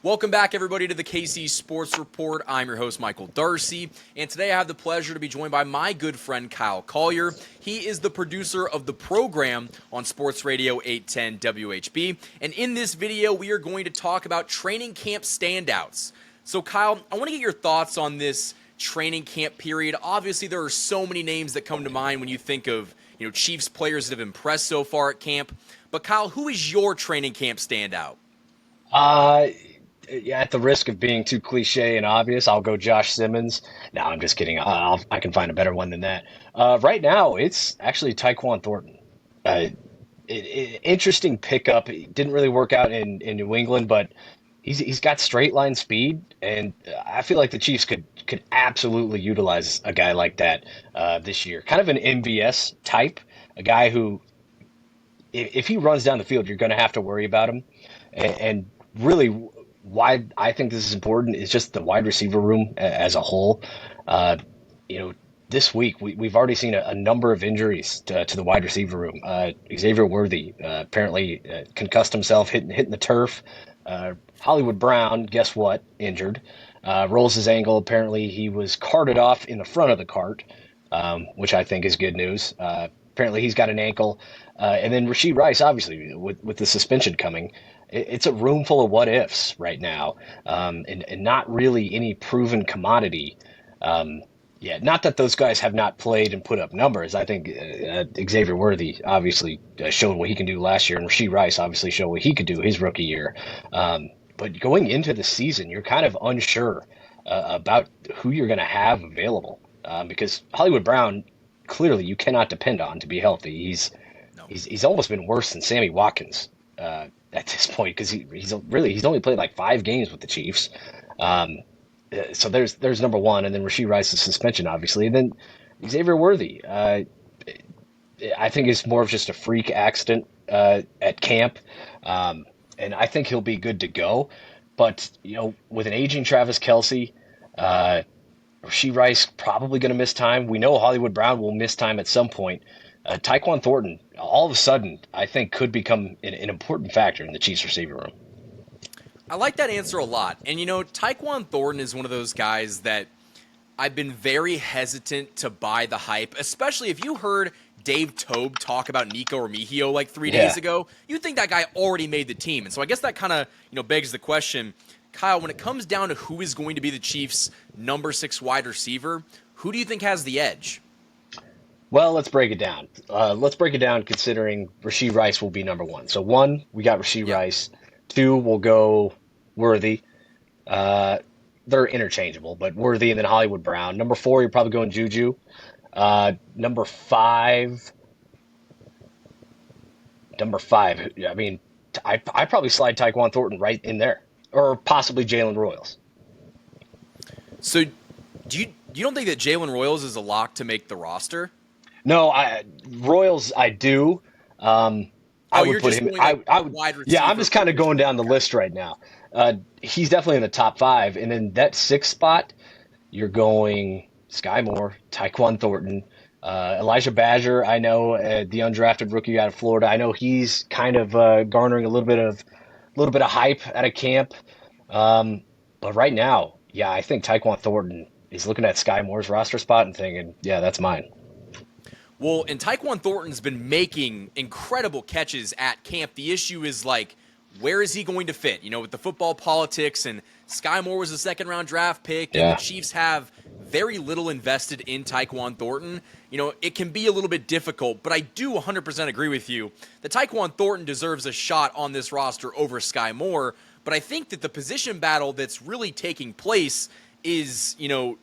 Welcome back, everybody, to the KC Sports Report. I'm your host, Michael Darcy, and today I have the pleasure to be joined by my good friend, Kyle Collier. He is the producer of the program on Sports Radio 810 WHB, and in this video, we are going to talk about training camp standouts. So, Kyle, I want to get your thoughts on this training camp period. Obviously, there are so many names that come to mind when you think of, Chiefs players that have impressed so far at camp. But, Kyle, who is your training camp standout? Uh, yeah, at the risk of being too cliche and obvious, I'll go Josh Simmons. No, I'm just kidding. I can find a better one than that. Right now, it's actually Tyquan Thornton. Uh, Interesting pickup. It didn't really work out in New England, but he's got straight line speed, and I feel like the Chiefs could absolutely utilize a guy like that this year. Kind of an MVS type, a guy who, if he runs down the field, you're going to have to worry about him. And really, why I think this is important is just the wide receiver room as a whole. Uh, you know, this week we've already seen a number of injuries to the wide receiver room. Xavier Worthy apparently concussed himself hitting the turf. Hollywood Brown, guess what? Injured. Rolls his ankle. Apparently, he was carted off in the front of the cart, which I think is good news. Apparently, he's got an ankle. And then Rasheed Rice, obviously, with the suspension coming, it's a room full of what ifs right now, and not really any proven commodity. Yeah, not that those guys have not played and put up numbers. I think Xavier Worthy obviously showed what he can do last year, and Rasheed Rice obviously showed what he could do his rookie year. But going into the season, you're kind of unsure about who you're going to have available because Hollywood Brown clearly you cannot depend on to be healthy. No. He's almost been worse than Sammy Watkins at this point because he's only played like 5 games with the Chiefs. So there's number one, and then Rasheed Rice's suspension, obviously, and then Xavier Worthy. I think it's more of just a freak accident at camp, and I think he'll be good to go. But with an aging Travis Kelce, uh, Rasheed Rice probably going to miss time. We know Hollywood Brown will miss time at some point. Tyquan Thornton, all of a sudden, I think could become an important factor in the Chiefs receiver room. I like that answer a lot. And Tyquan Thornton is one of those guys that I've been very hesitant to buy the hype, especially if you heard Dave Tobe talk about Nico Remigio like 3 days Yeah. ago. You'd think that guy already made the team. And so I guess that kind of, begs the question, Kyle, when it comes down to who is going to be the Chiefs' number 6 wide receiver, who do you think has the edge? Well, let's break it down. Let's break it down considering Rasheed Rice will be number one. So one, we got Rasheed Yep. Rice. Two, we'll go Worthy. Uh, they're interchangeable, but Worthy and then Hollywood Brown. Number four, you're probably going Juju. Number five, number five. I mean, I probably slide Tyquan Thornton right in there, or possibly Jalen Royals. So do you don't think that Jalen Royals is a lock to make the roster? No, Royals, I do. Um, I Oh, would you're put just him. going like I would. wide Yeah, I'm receiver just kind of going position. down the Okay. list right now. He's definitely in the top five, and then that sixth spot, you're going Sky Moore, Tyquan Thornton, Elijah Badger. I know the undrafted rookie out of Florida. I know he's kind of garnering a little bit of hype at a camp. Um, but right now, yeah, I think Tyquan Thornton is looking at Sky Moore's roster spot and thinking, yeah, that's mine. Well, and Tyquan Thornton's been making incredible catches at camp. The issue is like, where is he going to fit? With the football politics, and Sky Moore was a second round draft pick, and the Yeah. Chiefs have very little invested in Tyquan Thornton. It can be a little bit difficult, but I do 100% agree with you that Tyquan Thornton deserves a shot on this roster over Sky Moore. But I think that the position battle that's really taking place is, Nico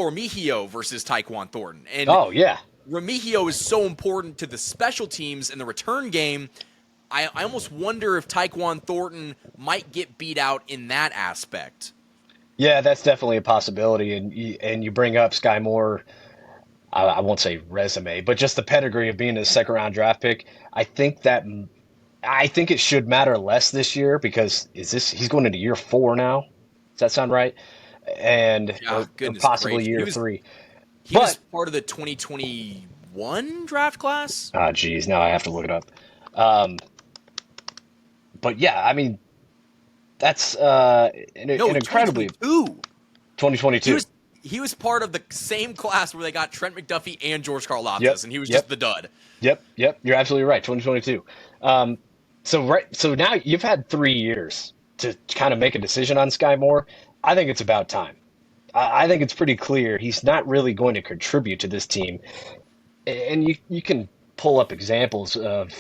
Remigio versus Tyquan Thornton. And Oh yeah. Remigio is so important to the special teams and the return game. I almost wonder if Tyquan Thornton might get beat out in that aspect. Yeah, that's definitely a possibility. And you bring up Sky Moore. I won't say resume, but just the pedigree of being a second round draft pick. I think it should matter less this year because he's going into year four now. Does that sound right? And Yeah, or goodness possibly gracious. He year was three. he was But part of the 2021 draft class. geez, now I have to look it up. Um, but yeah, I mean, That's No, an incredibly 2022. He 2022. was he was part of the same class where they got Trent McDuffie and George Yep, Karlaftis, and he was just yep, the dud. yep. You're absolutely right. 2022. So now you've had 3 years to kind of make a decision on Sky Moore. I think it's about time. I think it's pretty clear he's not really going to contribute to this team. And you can pull up examples of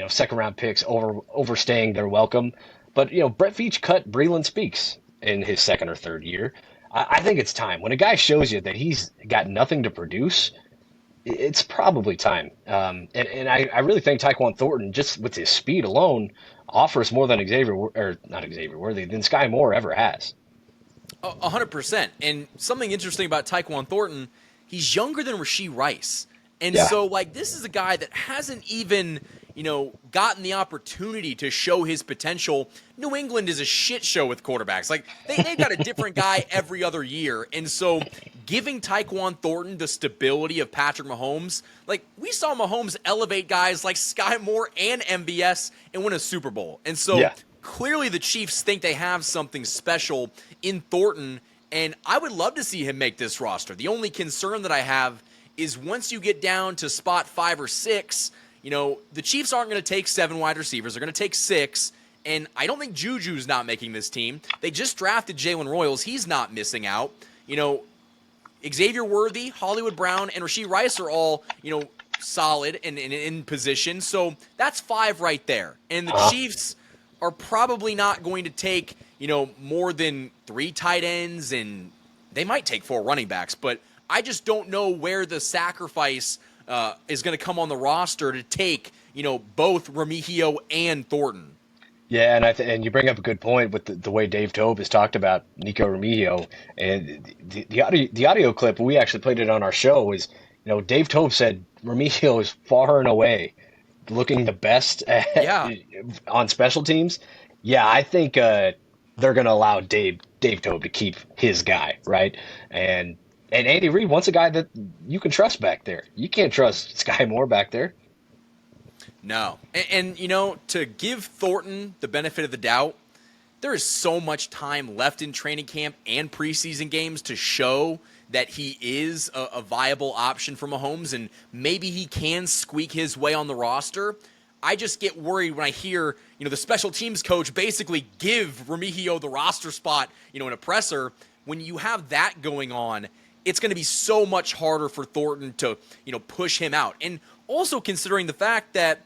second round picks overstaying their welcome, but Brett Veach cut Breland Speaks in his second or third year. I think it's time. When a guy shows you that he's got nothing to produce, it's probably time. And I really think Tyquan Thornton, just with his speed alone, offers more than not Xavier Worthy, than Sky Moore ever has. 100%. And something interesting about Tyquan Thornton, he's younger than Rashee Rice. And Yeah. so, like, this is a guy that hasn't even, gotten the opportunity to show his potential. New England is a shit show with quarterbacks. Like, they've got a different guy every other year. And so, giving Tyquan Thornton the stability of Patrick Mahomes, like, we saw Mahomes elevate guys like Sky Moore and MBS and win a Super Bowl. And so, Yeah. clearly the Chiefs think they have something special in Thornton, and I would love to see him make this roster. The only concern that I have is once you get down to spot 5 or 6, the Chiefs aren't going to take 7 wide receivers. They're going to take 6, and I don't think Juju's not making this team. They just drafted Jalen Royals. He's not missing out. Xavier Worthy, Hollywood Brown, and Rashee Rice are all, solid and in position. So that's 5 right there. And the Chiefs are probably not going to take, more than 3 tight ends, and they might take 4 running backs, but I just don't know where the sacrifice is going to come on the roster to take, both Remigio and Thornton. Yeah, and you bring up a good point with the way Dave Tobe has talked about Nico Remigio, and the audio clip we actually played it on our show is, Dave Tobe said Remigio is far and away looking the best Yeah. on special teams. Yeah, I think they're going to allow Dave Tobe to keep his guy, right? And Andy Reid wants a guy that you can trust back there. You can't trust Sky Moore back there. No. And to give Thornton the benefit of the doubt, there is so much time left in training camp and preseason games to show that he is a viable option for Mahomes, and maybe he can squeak his way on the roster. I just get worried when I hear, the special teams coach basically give Remigio the roster spot, in a presser. When you have that going on, it's going to be so much harder for Thornton to, push him out. And also considering the fact that,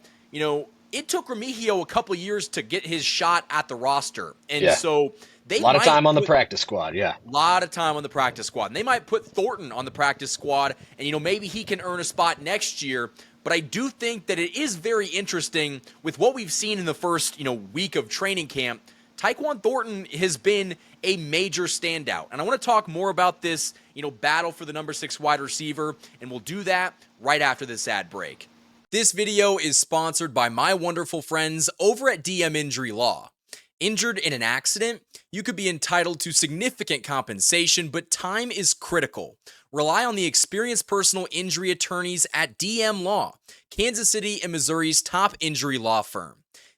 it took Remigio a couple years to get his shot at the roster. And Yeah. so they A lot of might time on the put- practice squad, yeah. a lot of time on the practice squad. And they might put Thornton on the practice squad, and, maybe he can earn a spot next year. But I do think that it is very interesting with what we've seen in the first, week of training camp. Tyquan Thornton has been a major standout. And I want to talk more about this, battle for the number 6 wide receiver, and we'll do that right after this ad break. This video is sponsored by my wonderful friends over at DM Injury Law. Injured in an accident, you could be entitled to significant compensation, but time is critical. Rely on the experienced personal injury attorneys at DM Law, Kansas City and Missouri's top injury law firm.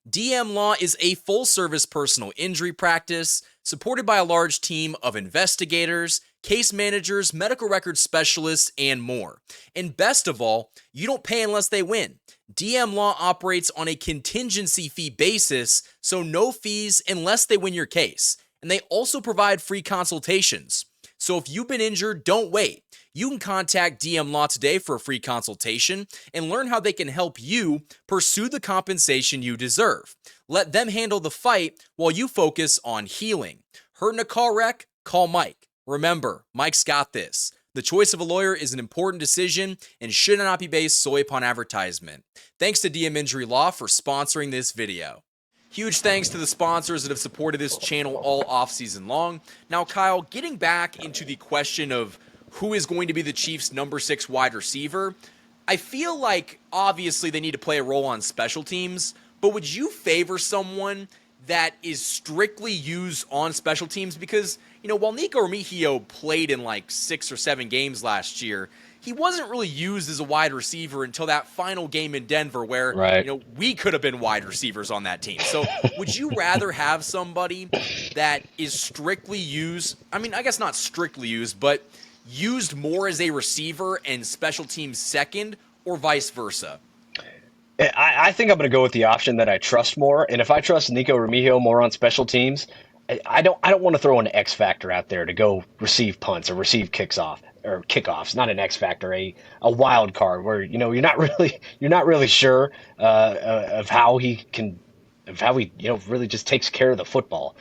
DM Law is a full-service personal injury practice supported by a large team of investigators, case managers, medical records specialists, and more. And best of all, you don't pay unless they win. DM Law operates on a contingency fee basis, so no fees unless they win your case. And they also provide free consultations. So if you've been injured, don't wait. You can contact DM Law today for a free consultation and learn how they can help you pursue the compensation you deserve. Let them handle the fight while you focus on healing. Hurt in a car wreck? Call Mike. Remember, Mike's got this. The choice of a lawyer is an important decision and should not be based solely upon advertisement. Thanks to DM Injury Law for sponsoring this video. Huge thanks to the sponsors that have supported this channel all offseason long. Now, Kyle, getting back into the question of who is going to be the Chiefs' number 6 wide receiver, I feel like obviously they need to play a role on special teams, but would you favor someone that is strictly used on special teams? Because, while Nico Remigio played in like 6 or 7 games last year, he wasn't really used as a wide receiver until that final game in Denver where, Right. we could have been wide receivers on that team. So would you rather have somebody that is strictly used, I mean, I guess not strictly used, but used more as a receiver and special teams second, or vice versa? I think I'm going to go with the option that I trust more. And if I trust Nico Remigio more on special teams, I don't want to throw an X factor out there to go receive punts or receive kickoffs, not an X factor, a wild card where you're not really sure of how he really just takes care of the football.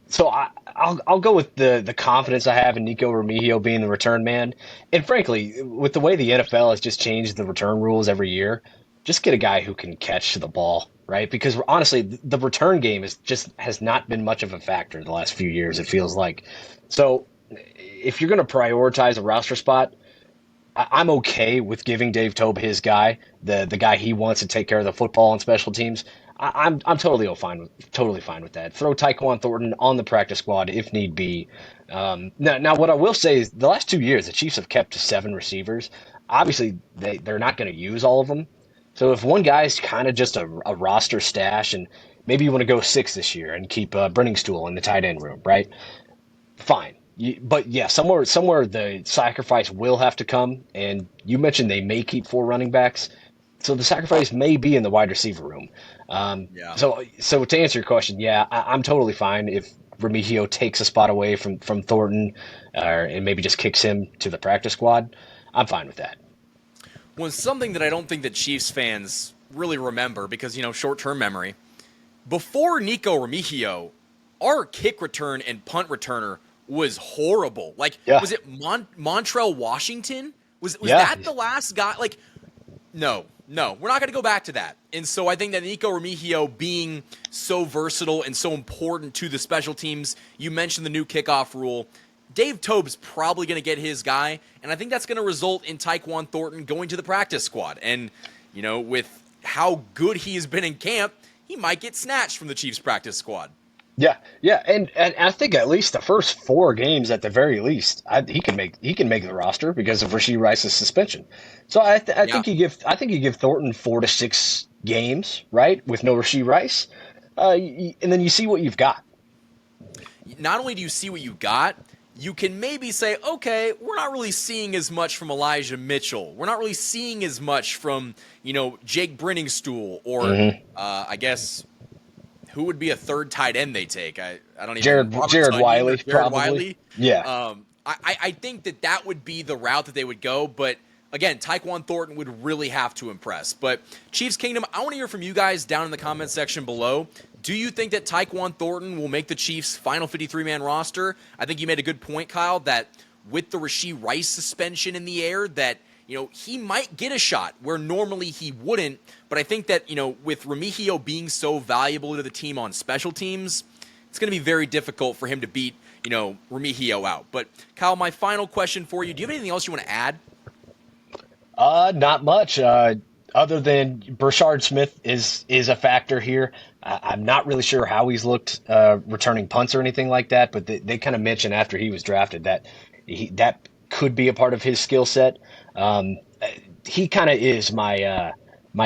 So I'll go with the confidence I have in Nico Remigio being the return man. And frankly, with the way the NFL has just changed the return rules every year, just get a guy who can catch the ball, right? Because honestly, the return game has not been much of a factor the last few years, it feels like. So if you're going to prioritize a roster spot, I'm okay with giving Dave Tobe his guy, the guy he wants to take care of the football on special teams. I'm totally fine with that. Throw Tyquan Thornton on the practice squad if need be. Now, what I will say is the last 2 years the Chiefs have kept to 7 receivers. Obviously, they're not going to use all of them. So if one guy's kind of just a roster stash, and maybe you want to go 6 this year and keep Brenningstool in the tight end room, right? Fine. But yeah, somewhere the sacrifice will have to come. And you mentioned they may keep 4 running backs, so the sacrifice may be in the wide receiver room. Yeah. So to answer your question, yeah, I'm totally fine if Remigio takes a spot away from Thornton, and maybe just kicks him to the practice squad. I'm fine with that. Was something that I don't think that Chiefs fans really remember because, short-term memory. Before Nico Remigio, our kick return and punt returner was horrible. Yeah. Was it Montrell Washington? Was Yeah. that the last guy? No, we're not going to go back to that. And so I think that Nico Remigio being so versatile and so important to the special teams, you mentioned the new kickoff rule. Dave Tobe's probably going to get his guy, and I think that's going to result in Tyquan Thornton going to the practice squad. And, with how good he has been in camp, he might get snatched from the Chiefs practice squad. Yeah, yeah, and I think at least the first 4 games, at the very least, he can make the roster because of Rashee Rice's suspension. So I think you give Thornton 4 to 6 games, right, with no Rashee Rice, and then you see what you've got. Not only do you see what you got, you can maybe say, okay, we're not really seeing as much from Elijah Mitchell. We're not really seeing as much from, Jake Brenningstool or, I guess, who would be a third tight end they take? I don't even know. Jared Wiley, probably. Wiley. Yeah. I think that would be the route that they would go, but again, Tyquan Thornton would really have to impress. But Chiefs Kingdom, I want to hear from you guys down in the comment section below. Do you think that Tyquan Thornton will make the Chiefs' final 53-man roster? I think you made a good point, Kyle, that with the Rashee Rice suspension in the air, that he might get a shot where normally he wouldn't. But I think that with Remigio being so valuable to the team on special teams, it's going to be very difficult for him to beat Remigio out. But Kyle, my final question for you: do you have anything else you want to add? Not much. Other than Brashard Smith is a factor here. I'm not really sure how he's looked returning punts or anything like that, but they kind of mentioned after he was drafted that that could be a part of his skill set. He kind of is my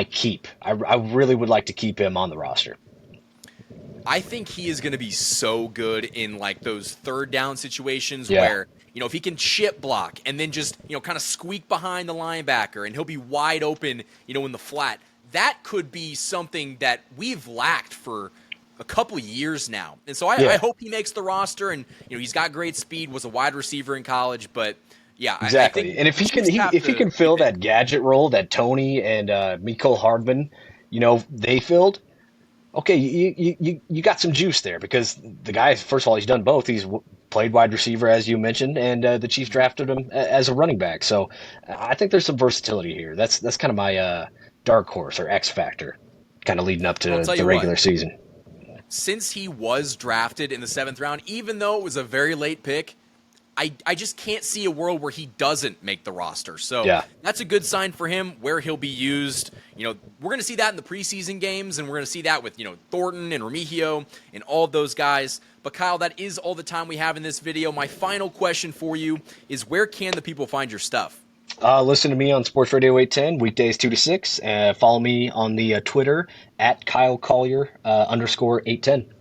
keep. I really would like to keep him on the roster. I think he is going to be so good in those third down situations Yeah. where if he can chip block and then just kind of squeak behind the linebacker and he'll be wide open in the flat. That could be something that we've lacked for a couple of years now. And so I hope he makes the roster, and he's got great speed, was a wide receiver in college, but yeah, Exactly. I think And if he can fill that gadget role that Tony and Mecole Hardman, they filled, okay, you got some juice there because the guy, first of all, he's done both. He's played wide receiver, as you mentioned, and the Chiefs drafted him as a running back. So I think there's some versatility here. That's kind of my dark horse or X factor, kind of leading up to the regular season. Since he was drafted in the 7th round, even though it was a very late pick, I just can't see a world where he doesn't make the roster. So That's a good sign for him where he'll be used. We're going to see that in the preseason games, and we're going to see that with, Thornton and Remigio and all of those guys. But Kyle, that is all the time we have in this video. My final question for you is, where can the people find your stuff? Listen to me on Sports Radio 810, weekdays 2 to 6. Follow me on the Twitter at Kyle Collier _ 810.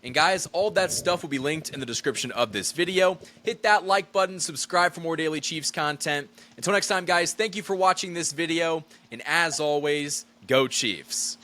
And guys, all that stuff will be linked in the description of this video. Hit that like button, subscribe for more Daily Chiefs content. Until next time, guys, thank you for watching this video. And as always, go Chiefs.